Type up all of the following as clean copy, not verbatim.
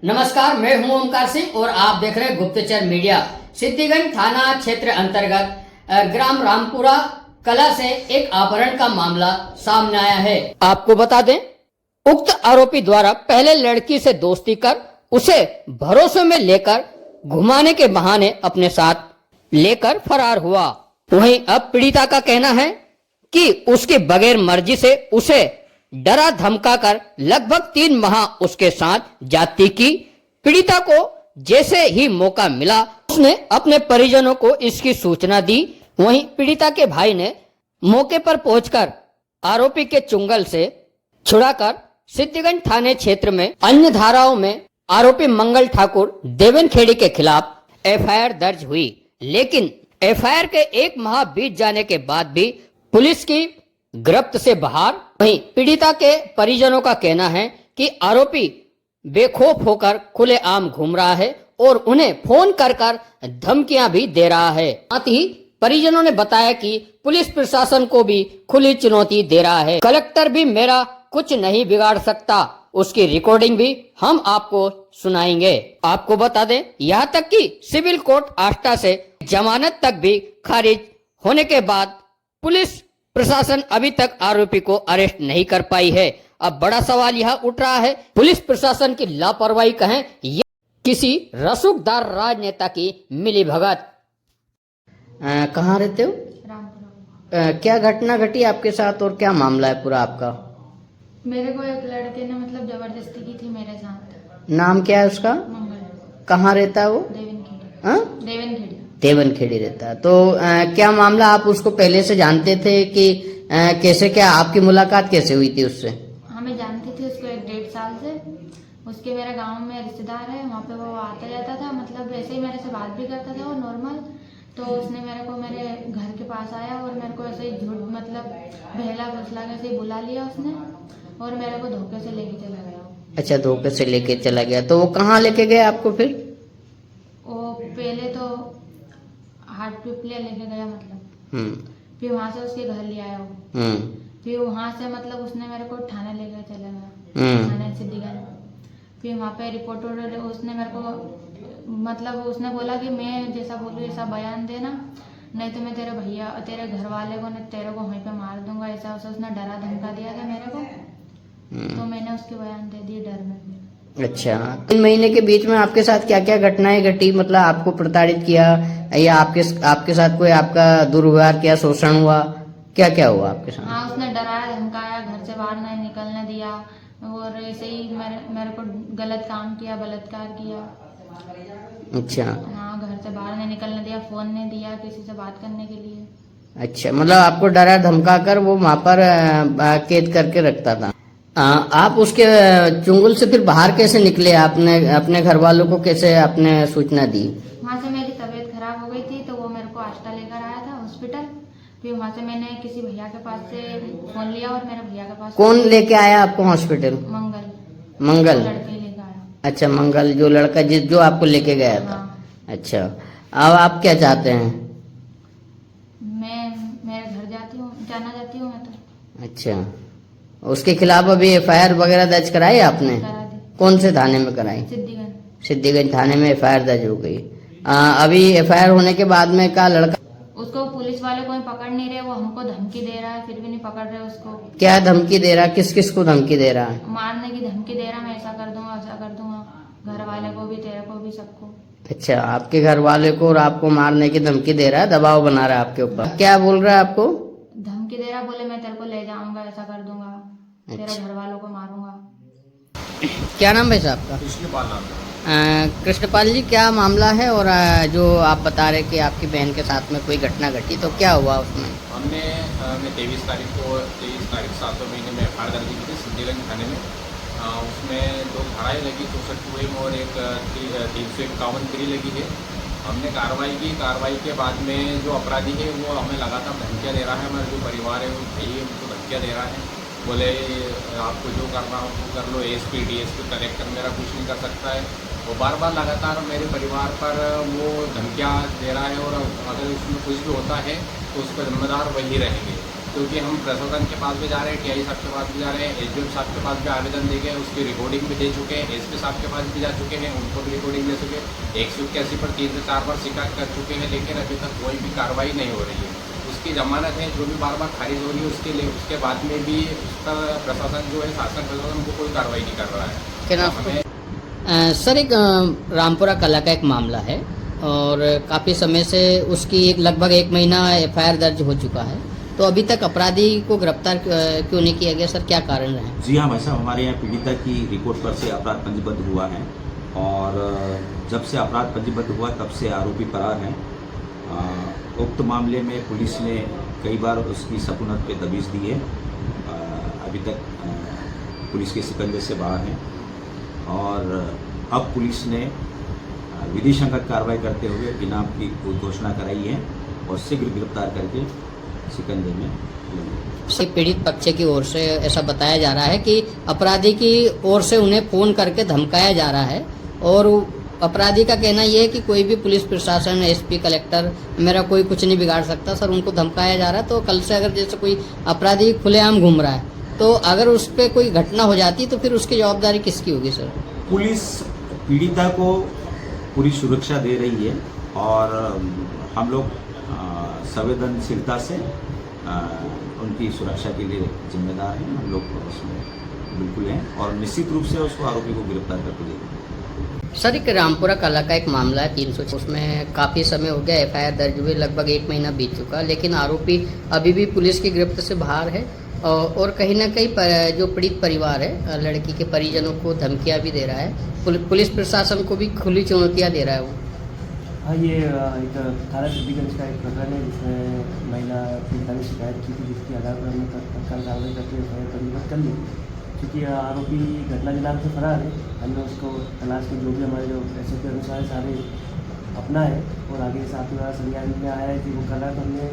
नमस्कार, मैं हूं ओमकार सिंह और आप देख रहे हैं गुप्तचर मीडिया। सिद्दीगंज थाना क्षेत्र अंतर्गत ग्राम रामपुरा कला से एक अपहरण का मामला सामने आया है। आपको बता दें, उक्त आरोपी द्वारा पहले लड़की से दोस्ती कर उसे भरोसे में लेकर घुमाने के बहाने अपने साथ लेकर फरार हुआ। वहीं अब पीड़िता का कहना है कि उसकी बगैर मर्जी से उसे डरा धमकाकर लगभग 3 माह उसके साथ जाती की। पीड़िता को जैसे ही मौका मिला उसने अपने परिजनों को इसकी सूचना दी। वहीं पीड़िता के भाई ने मौके पर पहुंचकर आरोपी के चुंगल से छुड़ाकर सिद्दीगंज थाने क्षेत्र में अन्य धाराओं में आरोपी मंगल ठाकुर देवनखेड़ी के खिलाफ एफआईआर दर्ज हुई। लेकिन एफआईआर के 1 माह बीत जाने के बाद भी पुलिस की गिरफ्त से बाहर। वहीं पीड़िता के परिजनों का कहना है कि आरोपी बेखौफ होकर खुलेआम घूम रहा है और उन्हें फोन कर धमकियां भी दे रहा है। साथ ही परिजनों ने बताया कि पुलिस प्रशासन को भी खुली चुनौती दे रहा है। कलेक्टर भी मेरा कुछ नहीं बिगाड़ सकता, उसकी रिकॉर्डिंग भी हम आपको सुनाएंगे। आपको बता दें, यहाँ तक कि सिविल कोर्ट आष्टा से जमानत तक भी खारिज होने के बाद पुलिस प्रशासन अभी तक आरोपी को अरेस्ट नहीं कर पाई है। अब बड़ा सवाल यह उठ रहा है, पुलिस प्रशासन की लापरवाही कहें या किसी रसूखदार राजनेता की मिलीभगत। कहाँ रहते हो? रामपुरा। क्या घटना घटी आपके साथ और क्या मामला है पूरा आपका? मेरे को एक लड़के ने जबरदस्ती की थी मेरे साथ। नाम क्या है उसका? मंगल। कहाँ रहता है वो? देवनखेड़ी। देवनखेड़ी। देवनखेड़ी रहता है। तो क्या मामला, आप उसको पहले से जानते थे कि कैसे, क्या आपकी मुलाकात कैसे हुई थी उससे? हमें जानती थी उसको 1-1.5 साल से। उसके मेरे गांव में रिश्तेदार है, वहाँ पे वो आता जाता था, ऐसे ही मेरे से बात भी करता था और नॉर्मल। तो उसने मेरे घर के पास आया और मेरे को ऐसे ही झूठ बहला फसला के ऐसे ही बुला लिया उसने और मेरे को धोखे से लेके चला गया। अच्छा, धोखे से लेके चला गया। तो वो कहाँ लेके गए आपको फिर? वो पहले तो हाट पिपलिया लेके गया फिर वहाँ से उसके घर ले आया वो। फिर वहाँ से उसने मेरे को थाने लेकर चला गया, थाने सिद्दीगंज। फिर वहाँ पे रिपोर्ट उसने मेरे को उसने बोला कि मैं जैसा बोलूँ ऐसा बयान देना, नहीं तो मैं तेरे घर वाले को नहीं तेरे को वहीं पे मार दूंगा, ऐसा उसने डरा धमका दिया था मेरे को। तो मैंने उसके बयान दे दिए डर में। अच्छा, 3 महीने के बीच में आपके साथ क्या क्या घटनाएं घटी? आपको प्रताड़ित किया या आपके साथ कोई आपका दुर्व्यवहार किया, शोषण हुआ, क्या क्या हुआ आपके साथ? हाँ, उसने डराया धमकाया, घर से बाहर नहीं निकलने दिया और ऐसे ही मेरे को गलत काम किया, बलात्कार किया। अच्छा। हाँ, घर से बाहर नहीं निकलने दिया, फोन नहीं दिया किसी से बात करने के लिए। अच्छा, आपको डरा धमका कर वो वहाँ पर कैद करके रखता था। आप उसके चुंगल से फिर बाहर कैसे निकले? आपने अपने घर वालों को कैसे आपने सूचना दी? वहाँ से मेरी तबीयत खराब हो गई थी तो वो मेरे को आष्टा लेकर आया था हॉस्पिटल। फिर वहाँ से मैंने किसी भैया के पास से फोन लिया और मेरे भैया के पास। कौन लेके आया आपको हॉस्पिटल? मंगल लड़के लेकर आया। अच्छा, मंगल जो लड़का जो आपको लेके गया था। हाँ। अच्छा, अब आप क्या चाहते हैं? मैं मेरे घर जाना चाहती हूँ मैं तो। अच्छा, उसके खिलाफ अभी एफआईआर वगैरह दर्ज कराई आपने? करा दी। कौन से थाने में कराई? सिद्दीगंज थाने में एफआईआर दर्ज हो गई। अभी एफआईआर होने के बाद में क्या लड़का, उसको पुलिस वाले कोई पकड़ नहीं रहे, वो हमको धमकी दे रहा है, फिर भी नहीं पकड़ रहे उसको। क्या धमकी दे रहा है? किस किस को धमकी दे रहा है? मारने की धमकी दे रहा, मैं ऐसा कर दूंगा वैसा कर दूंगा, घर वाले को भी तेरे को भी सबको। अच्छा, आपके घर वाले को और आपको मारने की धमकी दे रहा है, दबाव बना रहा है आपके ऊपर। क्या बोल रहा है आपको? धमकी दे रहा, बोले मैं तेरे को ले जाऊंगा, ऐसा कर दूंगा, तेरे घर वालों को मारूंगा। क्या नाम है साहब का? कृष्णपाल नाम है। कृष्णपाल जी, क्या मामला है? और जो आप बता रहे कि आपकी बहन के साथ में कोई घटना घटी, तो क्या हुआ उसमें? हमने 23 तारीख 7वें महीने में एफआईआर दर्ज की थी सिद्दीगंज थाने में। उसमें 2 धाराएँ लगी, 64 और एक 351 प्री लगी है। हमने कार्रवाई के बाद में जो अपराधी है वो हमें लगातार धमकियाँ दे रहा है। हमारे जो परिवार है वो चाहिए उनको धमकियाँ दे रहा है, बोले आपको जो करना हो वो कर लो, एसपी डीएसपी कलेक्टर मेरा कुछ नहीं कर सकता है। वो बार लगातार मेरे परिवार पर वो धमकियाँ दे रहा है और अगर उसमें कुछ भी होता है तो उस पर जिम्मेदार वही रहेंगे। क्योंकि हम प्रशासन के पास भी जा रहे हैं, टीआई साहब के पास भी जा रहे हैं, एसडीएम साहब के पास भी आवेदन दे गए, उसकी रिकॉर्डिंग भी दे चुके हैं, एसपी साहब के पास भी जा चुके हैं, उनको भी रिकॉर्डिंग दे चुके हैं। 181 पर 3 से 4 बार शिकायत कर चुके हैं, लेकिन अभी तक कोई भी कार्रवाई नहीं हो रही है। उसकी जमानत है जो भी बार बार खारिज हो रही है, उसके लिए उसके बाद में भी उसका प्रशासन जो है, शासन प्रशासन को कोई कार्रवाई नहीं कर रहा है। क्या नाम हमें सर, एक रामपुरा कला का एक मामला है और काफ़ी समय से उसकी लगभग 1 महीना एफआईआर दर्ज हो चुका है, तो अभी तक अपराधी को गिरफ्तार क्यों नहीं किया गया सर, क्या कारण रहे? जी हाँ भाई साहब, हमारे यहाँ पीड़िता की रिपोर्ट पर से अपराध पंजीबद्ध हुआ है और जब से अपराध पंजीबद्ध हुआ तब से आरोपी फरार हैं। उक्त मामले में पुलिस ने कई बार उसकी सकुनत पे दबीज दी है, अभी तक पुलिस के शिकंजे से बाहर हैं और अब पुलिस ने विधि संगत कार्रवाई करते हुए इनाम की घोषणा कराई है और शीघ्र गिरफ्तार करके शिकंजे में लेंगे। पीड़ित पक्ष की ओर से ऐसा बताया जा रहा है कि अपराधी की ओर से उन्हें फोन करके धमकाया जा रहा है और अपराधी का कहना यह है कि कोई भी पुलिस प्रशासन, एसपी, कलेक्टर मेरा कोई कुछ नहीं बिगाड़ सकता सर, उनको धमकाया जा रहा है। तो कल से अगर जैसे कोई अपराधी खुलेआम घूम रहा है तो अगर उस पर कोई घटना हो जाती तो फिर उसकी जवाबदारी किसकी होगी सर? पुलिस पीड़िता को पूरी सुरक्षा दे रही है और हम लोग संवेदनशीलता से उनकी सुरक्षा के लिए जिम्मेदार हैं। हम लोग उसमें बिल्कुल हैं और निश्चित रूप से उसको आरोपी को गिरफ्तार करके देंगे। सर, एक रामपुरा कला का एक मामला है 300, उसमें काफ़ी समय हो गया, एफआईआर दर्ज हुए लगभग 1 महीना बीत चुका, लेकिन आरोपी अभी भी पुलिस की गिरफ्त से बाहर है और कहीं ना कहीं जो पीड़ित परिवार है, लड़की के परिजनों को धमकियां भी दे रहा है, पुलिस प्रशासन को भी खुली चुनौतियां दे रहा है वो। हाँ, ये एक थाना सिद्दीगंज का एक प्रकरण है जिसमें महिला पीड़िता ने शिकायत की थी, जिसके आधार पर हमने तत्काल कार्रवाई करके एफआईआर पंजीबद्ध कर ली। क्योंकि आरोपी घटना के नाम से फरार है, हमने उसको तलाश के जो भी हमारे जो एसओपी के अनुसार सारे अपना है और आगे साथ में संज्ञान में आया है कि वो कर रहा है। तो हमने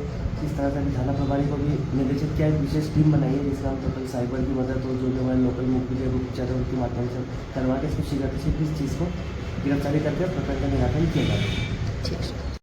इस तरह से थाना प्रभारी को भी निर्देशित किया, एक विशेष टीम बनाई है जिसका हम टोटल साइबर की मदद और जो भी हमारे लोकल मुख्य गुप्तचर है उनके माध्यम से करवा के इसको शीघ्र से इस चीज़ को गिरफ्तारी करके प्रकरण का निराकरण किया जाता है। ठीक है।